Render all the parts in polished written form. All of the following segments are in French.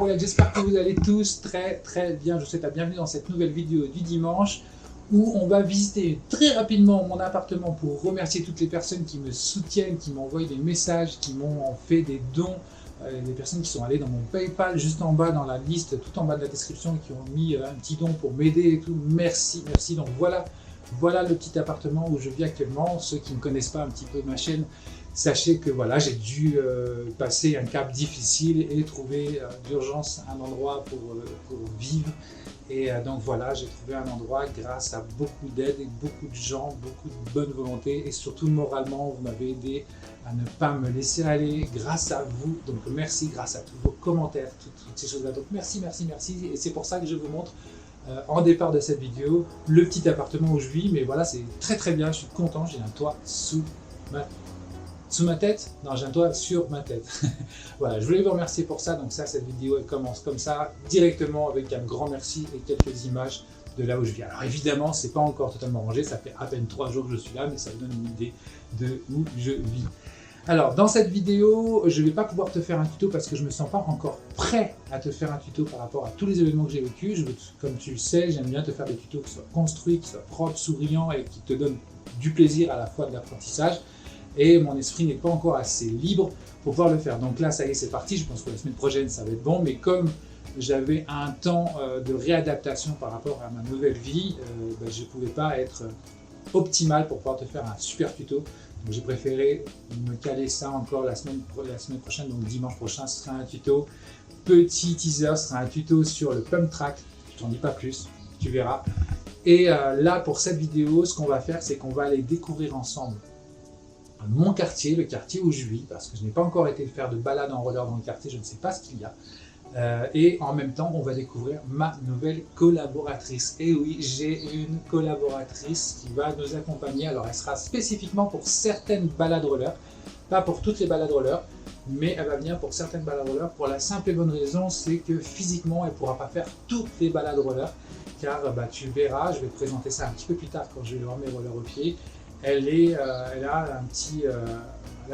Montréal, j'espère que vous allez tous très bien. Je vous souhaite la bienvenue dans cette nouvelle vidéo du dimanche où on va visiter très rapidement mon appartement pour remercier toutes les personnes qui me soutiennent, qui m'envoient des messages, qui m'ont fait des dons, les personnes qui sont allées dans mon PayPal juste en bas dans la liste, tout en bas de la description, qui ont mis un petit don pour m'aider et tout. Merci, merci. Donc voilà le petit appartement où je vis actuellement. Ceux qui ne connaissent pas un petit peu ma chaîne, sachez que voilà, j'ai dû passer un cap difficile et trouver d'urgence un endroit pour vivre. Et donc voilà, j'ai trouvé un endroit grâce à beaucoup d'aide et beaucoup de gens, beaucoup de bonne volonté et surtout moralement, vous m'avez aidé à ne pas me laisser aller grâce à vous. Donc merci, grâce à tous vos commentaires, toutes ces choses-là. Donc merci. Et c'est pour ça que je vous montre en départ de cette vidéo le petit appartement où je vis. Mais voilà, c'est très bien, je suis content, j'ai un toit sous ma tête? Non, j'ai un toit sur ma tête. Voilà, je voulais vous remercier pour ça. Donc ça, cette vidéo, elle commence comme ça, directement avec un grand merci et quelques images de là où je vis. Alors évidemment, c'est pas encore totalement rangé, ça fait à peine 3 jours que je suis là, mais ça vous donne une idée de où je vis. Alors, dans cette vidéo, je ne vais pas pouvoir te faire un tuto parce que je ne me sens pas encore prêt à te faire un tuto par rapport à tous les événements que j'ai vécus. Comme tu le sais, j'aime bien te faire des tutos qui soient construits, qui soient propres, souriants et qui te donnent du plaisir à la fois de l'apprentissage. Et mon esprit n'est pas encore assez libre pour pouvoir le faire. Donc là, ça y est, c'est parti. Je pense que la semaine prochaine, ça va être bon. Mais comme j'avais un temps de réadaptation par rapport à ma nouvelle vie, je ne pouvais pas être optimal pour pouvoir te faire un super tuto. Donc j'ai préféré me caler ça encore la semaine prochaine. Donc dimanche prochain, ce sera un tuto. Petit teaser, ce sera un tuto sur le pump track. Je t'en dis pas plus, tu verras. Et là, pour cette vidéo, ce qu'on va faire, c'est qu'on va aller découvrir ensemble mon quartier, le quartier où je vis, parce que je n'ai pas encore été faire de balade en roller dans le quartier, je ne sais pas ce qu'il y a. Et en même temps, on va découvrir ma nouvelle collaboratrice. Et oui, j'ai une collaboratrice qui va nous accompagner. Alors, elle sera spécifiquement pour certaines balades roller, pas pour toutes les balades roller, mais elle va venir pour certaines balades roller pour la simple et bonne raison, c'est que physiquement, elle ne pourra pas faire toutes les balades roller, car tu verras, je vais te présenter ça un petit peu plus tard quand je vais avoir mes rollers au pied. Elle a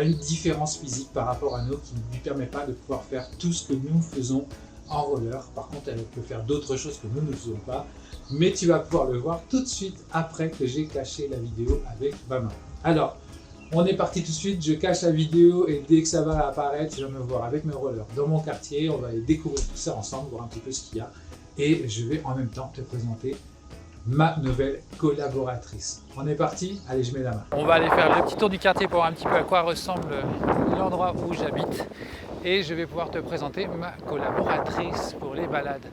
une différence physique par rapport à nous qui ne lui permet pas de pouvoir faire tout ce que nous faisons en roller. Par contre, elle peut faire d'autres choses que nous ne faisons pas. Mais tu vas pouvoir le voir tout de suite après que j'ai caché la vidéo avec ma main. Alors, on est parti tout de suite. Je cache la vidéo et dès que ça va apparaître, tu vas me voir avec mes rollers dans mon quartier. On va aller découvrir tout ça ensemble, voir un petit peu ce qu'il y a. Et je vais en même temps te présenter ma nouvelle collaboratrice. On est parti? Allez, je mets la main. On va aller faire le petit tour du quartier pour voir un petit peu à quoi ressemble l'endroit où j'habite. Et je vais pouvoir te présenter ma collaboratrice pour les balades.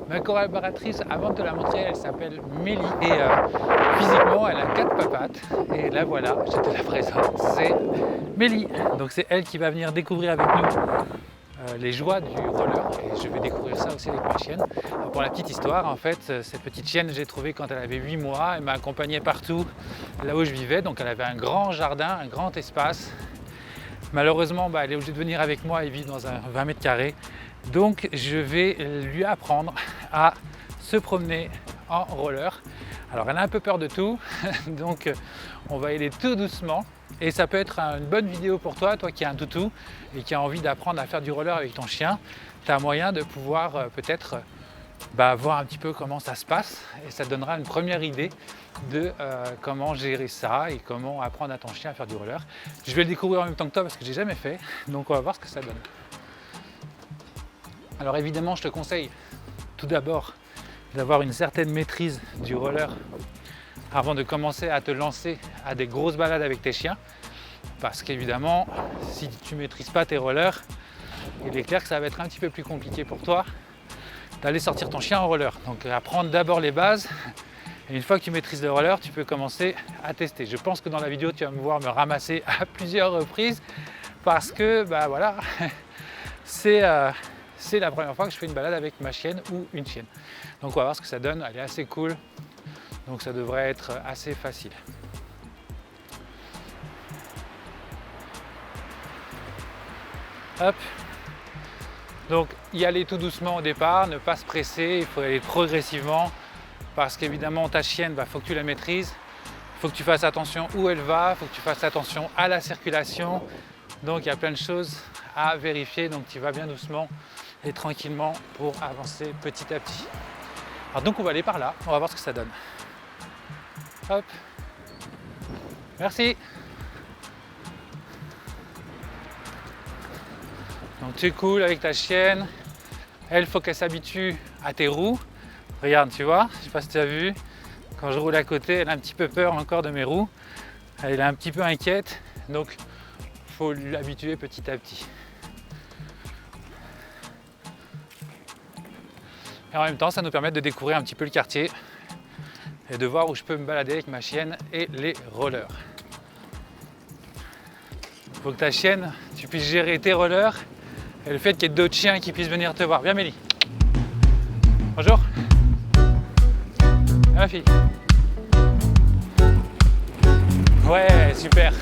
Ma collaboratrice, avant de te la montrer, elle s'appelle Mélie. Et physiquement, elle a 4 papates. Et là, voilà, je te la présente. C'est Mélie. Donc c'est elle qui va venir découvrir avec nous les joies du roller, et je vais découvrir ça aussi avec ma chienne. Alors pour la petite histoire, en fait, cette petite chienne, j'ai trouvé quand elle avait 8 mois, elle m'a accompagné partout là où je vivais, donc elle avait un grand jardin, un grand espace. Malheureusement, elle est obligée de venir avec moi et vivre dans un 20 mètres carrés, donc je vais lui apprendre à se promener en roller. Alors elle a un peu peur de tout, donc on va y aller tout doucement. Et ça peut être une bonne vidéo pour toi, toi qui as un toutou et qui a envie d'apprendre à faire du roller avec ton chien. Tu as moyen de pouvoir peut-être voir un petit peu comment ça se passe et ça te donnera une première idée de comment gérer ça et comment apprendre à ton chien à faire du roller. Je vais le découvrir en même temps que toi parce que j'ai jamais fait, donc on va voir ce que ça donne. Alors évidemment, je te conseille tout d'abord d'avoir une certaine maîtrise du roller avant de commencer à te lancer à des grosses balades avec tes chiens, parce qu'évidemment, si tu ne maîtrises pas tes rollers, il est clair que ça va être un petit peu plus compliqué pour toi d'aller sortir ton chien en roller. Donc apprendre d'abord les bases, et une fois que tu maîtrises le roller, tu peux commencer à tester. Je pense que dans la vidéo, tu vas me voir me ramasser à plusieurs reprises, parce que voilà, c'est la première fois que je fais une balade avec ma chienne ou une chienne. Donc on va voir ce que ça donne, elle est assez cool. Donc ça devrait être assez facile. Hop. Donc y aller tout doucement au départ, ne pas se presser, il faut aller progressivement parce qu'évidemment ta chienne, faut que tu la maîtrises, il faut que tu fasses attention où elle va, il faut que tu fasses attention à la circulation. Donc il y a plein de choses à vérifier, donc tu vas bien doucement et tranquillement pour avancer petit à petit. Alors donc on va aller par là, on va voir ce que ça donne. Hop. Merci. Donc tu es cool avec ta chienne. Elle, faut qu'elle s'habitue à tes roues. Regarde, tu vois, je sais pas si tu as vu, quand je roule à côté, elle a un petit peu peur encore de mes roues. Elle est un petit peu inquiète, donc il faut l'habituer petit à petit. Et en même temps, ça nous permet de découvrir un petit peu le quartier et de voir où je peux me balader avec ma chienne et les rollers. Il faut que ta chienne, tu puisses gérer tes rollers et le fait qu'il y ait d'autres chiens qui puissent venir te voir. Viens Mélie. Bonjour. Viens ma fille. Ouais, super.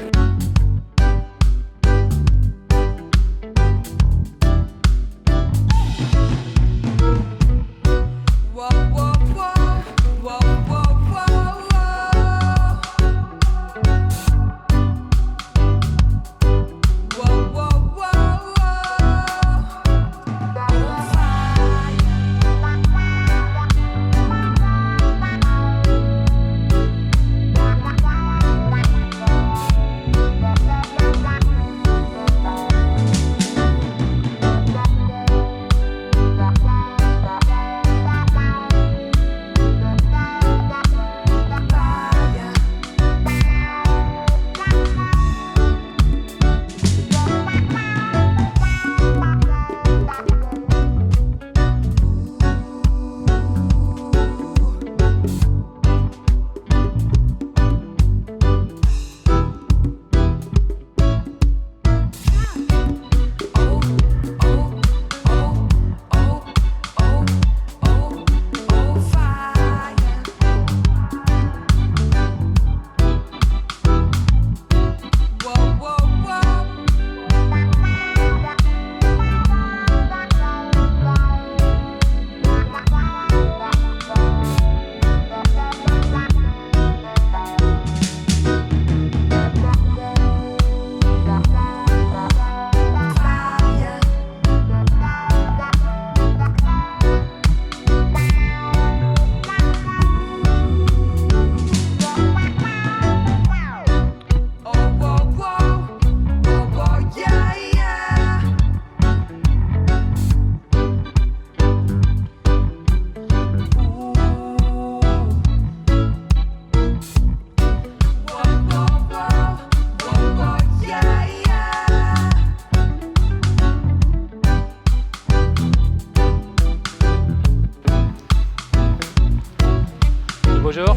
Bonjour.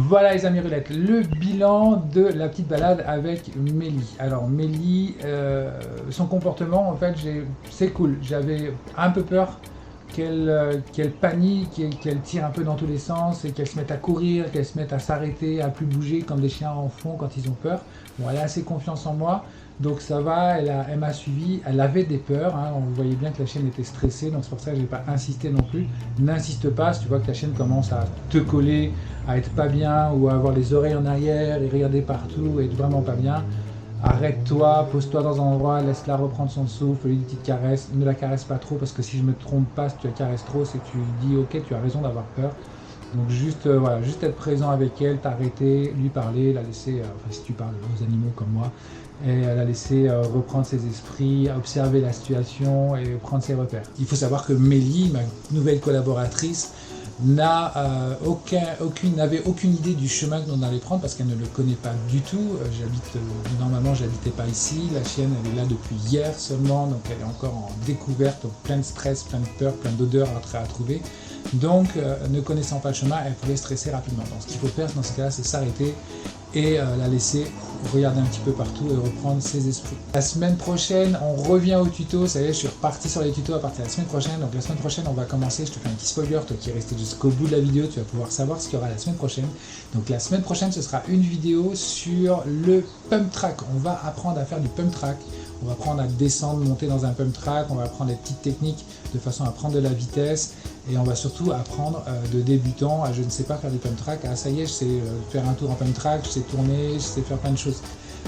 Voilà les amis roulettes, le bilan de la petite balade avec Mélie. Alors Mélie, son comportement en fait, c'est cool. J'avais un peu peur qu'elle panique, qu'elle tire un peu dans tous les sens et qu'elle se mette à courir, qu'elle se mette à s'arrêter, à plus bouger comme des chiens en font quand ils ont peur. Bon, elle a assez confiance en moi, donc ça va, elle m'a suivi, elle avait des peurs, hein, on voyait bien que la chienne était stressée, donc c'est pour ça que je n'ai pas insisté non plus. N'insiste pas si tu vois que ta chienne commence à te coller, à être pas bien ou à avoir les oreilles en arrière et regarder partout et être vraiment pas bien. Arrête-toi, pose-toi dans un endroit, laisse-la reprendre son souffle, lui une petite caresse, ne la caresse pas trop parce que si je me trompe pas, si tu la caresses trop, c'est que tu dis ok, tu as raison d'avoir peur. Donc juste, voilà, juste être présent avec elle, t'arrêter, lui parler, la laisser, enfin si tu parles aux animaux comme moi, et la laisser reprendre ses esprits, observer la situation et prendre ses repères. Il faut savoir que Mélie, ma nouvelle collaboratrice, n'avait aucune idée du chemin que l'on allait prendre parce qu'elle ne le connaît pas du tout. Normalement j'habitais pas ici, la chienne elle est là depuis hier seulement, donc elle est encore en découverte, donc plein de stress, plein de peur, plein d'odeurs à trouver. Donc ne connaissant pas le chemin, elle pouvait stresser rapidement. Donc ce qu'il faut faire dans ce cas-là, c'est s'arrêter et la laisser regarder un petit peu partout et reprendre ses esprits. La semaine prochaine, on revient au tuto. Ça y est, je suis reparti sur les tutos à partir de la semaine prochaine. Donc la semaine prochaine, on va commencer. Je te fais un petit spoiler, toi qui es resté jusqu'au bout de la vidéo, tu vas pouvoir savoir ce qu'il y aura la semaine prochaine. Donc la semaine prochaine, ce sera une vidéo sur le pump track. On va apprendre à faire du pump track. On va apprendre à descendre, monter dans un pump track. On va apprendre des petites techniques de façon à prendre de la vitesse. Et on va surtout apprendre de débutants à je ne sais pas faire du pump track. Ah ça y est, je sais faire un tour en pump track, je sais tourner, je sais faire plein de choses.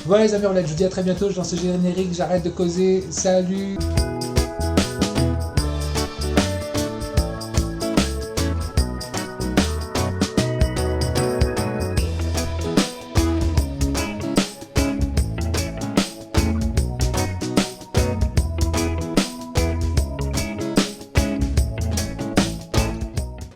Voilà les amis, je vous dis à très bientôt, je lance ce générique, j'arrête de causer, salut.